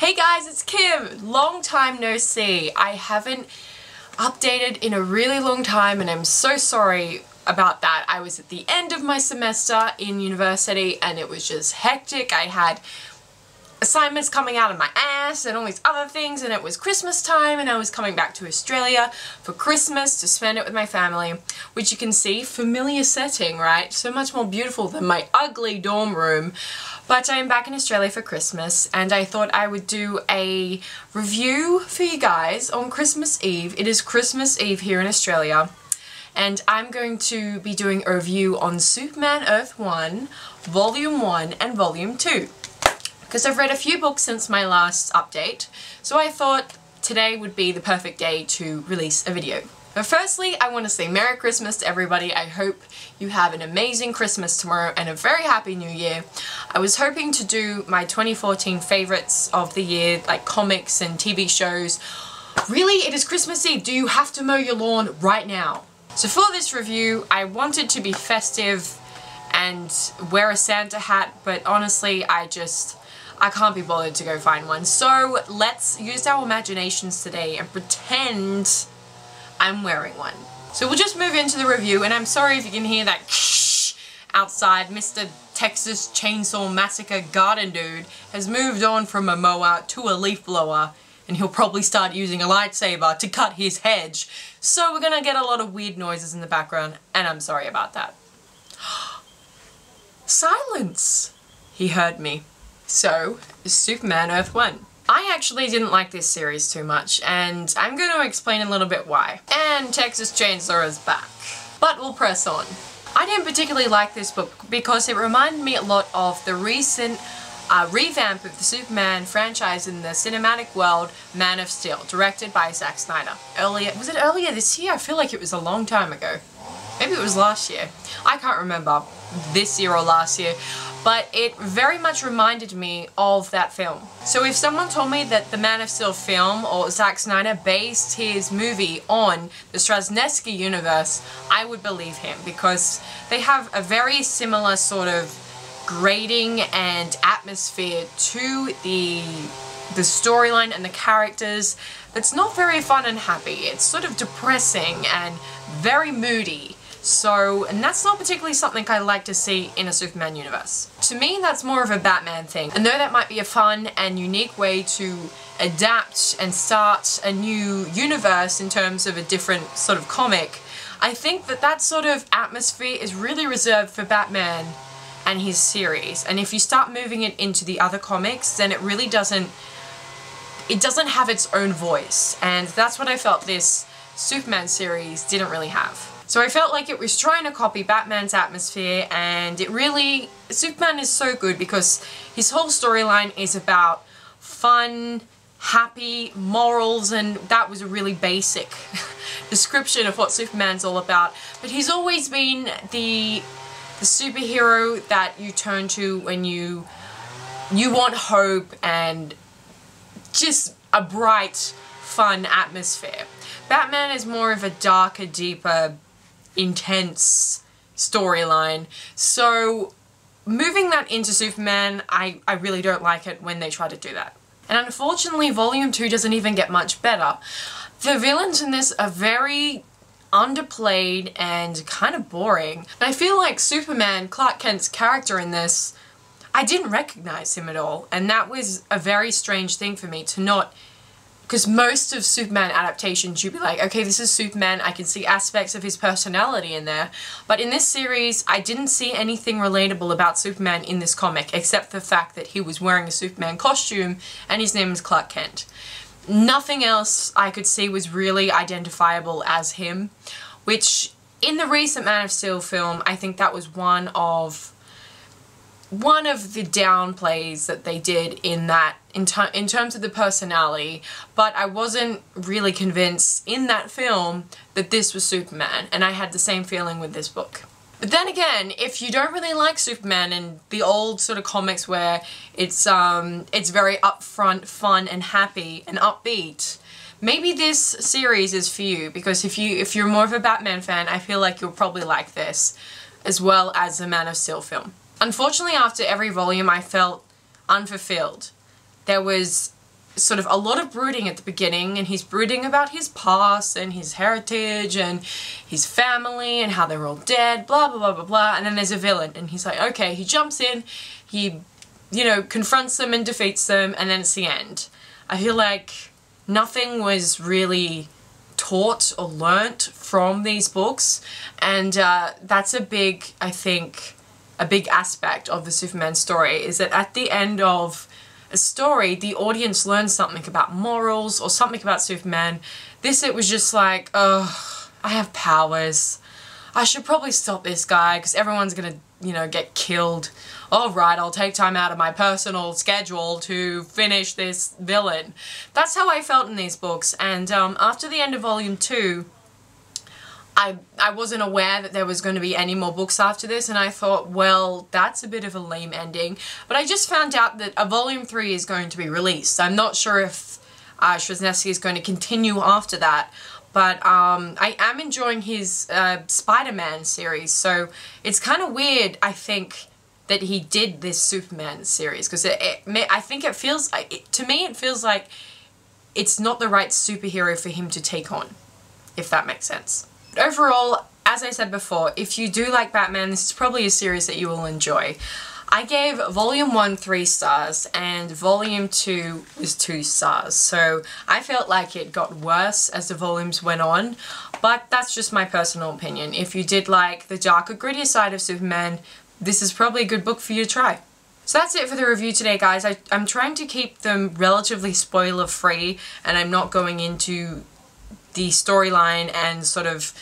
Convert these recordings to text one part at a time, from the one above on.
Hey guys, it's Kim! Long time no see. I haven't updated in a really long time and I'm so sorry about that. I was at the end of my semester in university and it was just hectic. I had assignments coming out of my ass and all these other things, and it was Christmas time and I was coming back to Australia for Christmas to spend it with my family, which you can see, familiar setting, right? So much more beautiful than my ugly dorm room. But I am back in Australia for Christmas and I thought I would do a review for you guys on Christmas Eve. It is Christmas Eve here in Australia and I'm going to be doing a review on Superman Earth 1, Volume 1 and Volume 2. Because I've read a few books since my last update, so I thought today would be the perfect day to release a video. But firstly, I want to say Merry Christmas to everybody. I hope you have an amazing Christmas tomorrow and a very happy New Year. I was hoping to do my 2014 favorites of the year, like comics and TV shows. Really, it is Christmas Eve. Do you have to mow your lawn right now? So for this review, I wanted to be festive and wear a Santa hat, but honestly, I can't be bothered to go find one. So let's use our imaginations today and pretend I'm wearing one. So we'll just move into the review, and I'm sorry if you can hear that outside. Mr. Texas Chainsaw Massacre Garden Dude has moved on from a mower to a leaf blower, and he'll probably start using a lightsaber to cut his hedge. So we're gonna get a lot of weird noises in the background, and I'm sorry about that. Silence! He heard me. So, Superman Earth 1. I actually didn't like this series too much, and I'm going to explain a little bit why. And Texas Chainsaw is back. But we'll press on. I didn't particularly like this book because it reminded me a lot of the recent revamp of the Superman franchise in the cinematic world, Man of Steel, directed by Zack Snyder. Was it earlier this year? I feel like it was a long time ago. Maybe it was last year. I can't remember this year or last year, but it very much reminded me of that film. So if someone told me that the Man of Steel film or Zack Snyder based his movie on the Straczynski universe, I would believe him, because they have a very similar sort of grading and atmosphere to the storyline and the characters that's not very fun and happy. It's sort of depressing and very moody. So, and that's not particularly something I like to see in a Superman universe. To me, that's more of a Batman thing. And though that might be a fun and unique way to adapt and start a new universe in terms of a different sort of comic, I think that that sort of atmosphere is really reserved for Batman and his series. And if you start moving it into the other comics, then it really doesn't have its own voice. And that's what I felt this Superman series didn't really have. So I felt like it was trying to copy Batman's atmosphere, and Superman is so good because his whole storyline is about fun, happy, morals, and that was a really basic description of what Superman's all about. But he's always been the superhero that you turn to when you want hope and just a bright, fun atmosphere. Batman is more of a darker, deeper, intense storyline. So moving that into Superman, I really don't like it when they try to do that. And unfortunately, Volume 2 doesn't even get much better. The villains in this are very underplayed and kind of boring. And I feel like Superman, Clark Kent's character in this, I didn't recognize him at all. And that was a very strange thing for me to not. Because most of Superman adaptations, you'd be like, okay, this is Superman, I can see aspects of his personality in there. But in this series, I didn't see anything relatable about Superman in this comic, except the fact that he was wearing a Superman costume and his name is Clark Kent. Nothing else I could see was really identifiable as him, which in the recent Man of Steel film, I think that was one of the downplays that they did in that, in terms of the personality, but I wasn't really convinced in that film that this was Superman, and I had the same feeling with this book. But then again, if you don't really like Superman and the old sort of comics where it's very upfront, fun and happy and upbeat, maybe this series is for you, because if you're more of a Batman fan, I feel like you'll probably like this, as well as the Man of Steel film. Unfortunately, after every volume, I felt unfulfilled. There was sort of a lot of brooding at the beginning, and he's brooding about his past and his heritage and his family and how they're all dead, blah blah blah blah blah, and then there's a villain and he's like, okay, he jumps in, he, you know, confronts them and defeats them, and then it's the end. I feel like nothing was really taught or learnt from these books, and that's a big, I think, a big aspect of the Superman story, is that at the end of a story, the audience learns something about morals or something about Superman. This, it was just like, oh, I have powers. I should probably stop this guy because everyone's gonna, you know, get killed. All right, I'll take time out of my personal schedule to finish this villain. That's how I felt in these books, and after the end of Volume 2, I wasn't aware that there was going to be any more books after this, and I thought, well, that's a bit of a lame ending. But I just found out that a Volume 3 is going to be released. I'm not sure if Straczynski is going to continue after that, but I am enjoying his Spider-Man series, so it's kind of weird, I think, that he did this Superman series, because I think it feels, to me it feels like it's not the right superhero for him to take on, if that makes sense. Overall, as I said before, if you do like Batman, this is probably a series that you will enjoy. I gave Volume 1 3 stars and Volume 2 was 2 stars, so I felt like it got worse as the volumes went on, but that's just my personal opinion. If you did like the darker, grittier side of Superman, this is probably a good book for you to try. So that's it for the review today, guys. I'm trying to keep them relatively spoiler-free, and I'm not going into the storyline and sort of,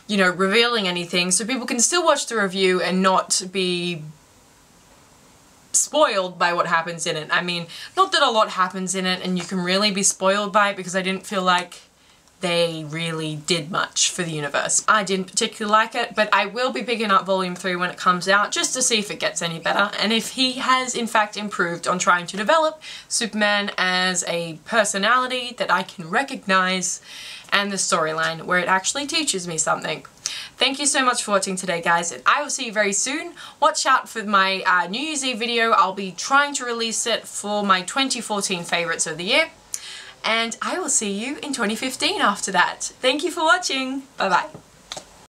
you know, revealing anything, so people can still watch the review and not be spoiled by what happens in it. I mean, not that a lot happens in it and you can really be spoiled by it, because I didn't feel like they really did much for the universe. I didn't particularly like it, but I will be picking up Volume 3 when it comes out, just to see if it gets any better, and if he has in fact improved on trying to develop Superman as a personality that I can recognize, and the storyline where it actually teaches me something. Thank you so much for watching today, guys, and I will see you very soon. Watch out for my New Year's Eve video. I'll be trying to release it for my 2014 favourites of the year, and I will see you in 2015 after that. Thank you for watching. Bye bye.